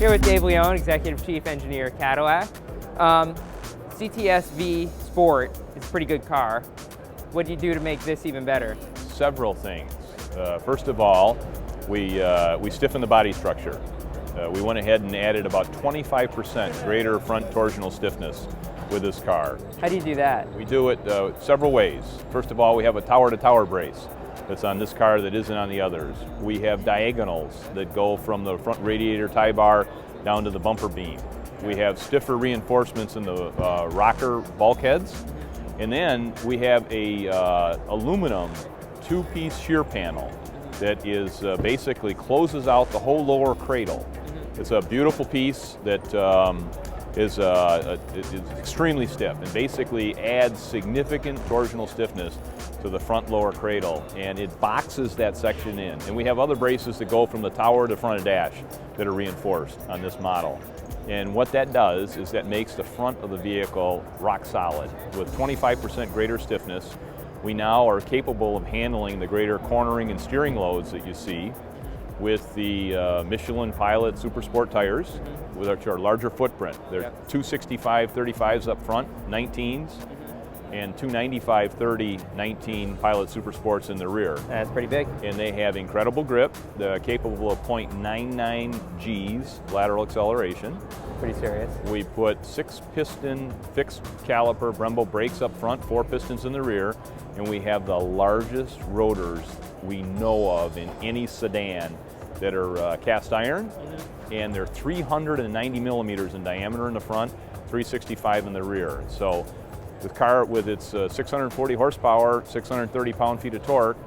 Here with Dave Leone, Executive Chief Engineer at Cadillac. CTS-V Sport is a pretty good car. What do you do to make this even better? Several things. First of all, we stiffened the body structure. We went ahead and added about 25% greater front torsional stiffness with this car. How do you do that? We do it several ways. First of all, we have a tower-to-tower brace that's on this car that isn't on the others. We have diagonals that go from the front radiator tie bar down to the bumper beam. We have stiffer reinforcements in the rocker bulkheads. And then we have a aluminum two-piece shear panel that is basically closes out the whole lower cradle. It's a beautiful piece that is extremely stiff and basically adds significant torsional stiffness to the front lower cradle, and it boxes that section in. And we have other braces that go from the tower to front of dash that are reinforced on this model. And what that does is that makes the front of the vehicle rock solid. With 25% greater stiffness, we now are capable of handling the greater cornering and steering loads that you see with the Michelin Pilot Super Sport tires, which are larger footprint. They're 265/35s up front, 19s, and 295/30 19 Pilot Super Sports in the rear. That's pretty big. And they have incredible grip. They're capable of 0.99 Gs lateral acceleration. Pretty serious. We put 6-piston fixed caliper Brembo brakes up front, 4 pistons in the rear, and we have the largest rotors we know of in any sedan that are cast iron, and they're 390 millimeters in diameter in the front, 365 in the rear. So the car with its 640 horsepower, 630 pound-feet of torque,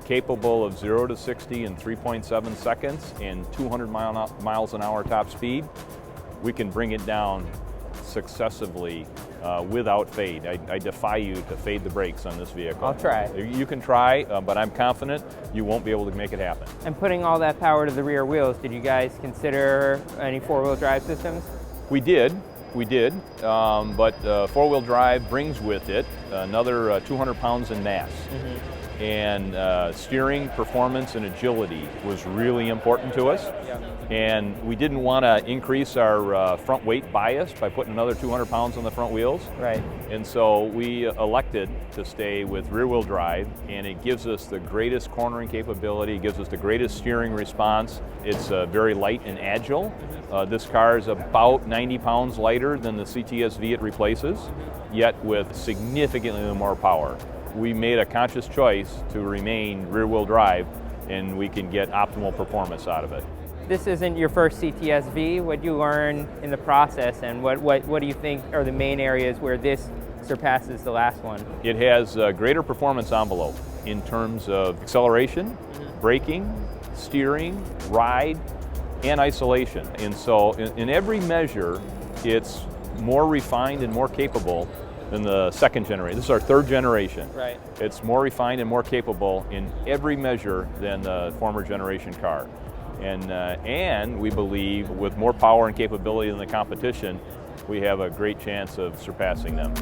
capable of 0 to 60 in 3.7 seconds and 200 miles an hour top speed, we can bring it down successively without fade. I defy you to fade the brakes on this vehicle. I'll try. You can try, but I'm confident you won't be able to make it happen. And putting all that power to the rear wheels, did you guys consider any four-wheel drive systems? We did, but four-wheel drive brings with it another 200 pounds in mass. And steering performance and agility was really important to us. And we didn't want to increase our front weight bias by putting another 200 pounds on the front wheels. Right. And so we elected to stay with rear-wheel drive, and it gives us the greatest cornering capability, it gives us the greatest steering response. It's very light and agile. This car is about 90 pounds lighter than the CTS-V it replaces, yet with significantly more power. We made a conscious choice to remain rear-wheel drive, and we can get optimal performance out of it. This isn't your first CTS-V. What did you learn in the process, and what do you think are the main areas where this surpasses the last one? It has a greater performance envelope in terms of acceleration, braking, steering, ride, and isolation. And so in every measure, it's more refined and more capable than the second generation. This is our third generation. Right. It's more refined and more capable in every measure than the former generation car. And we believe with more power and capability than the competition, we have a great chance of surpassing them.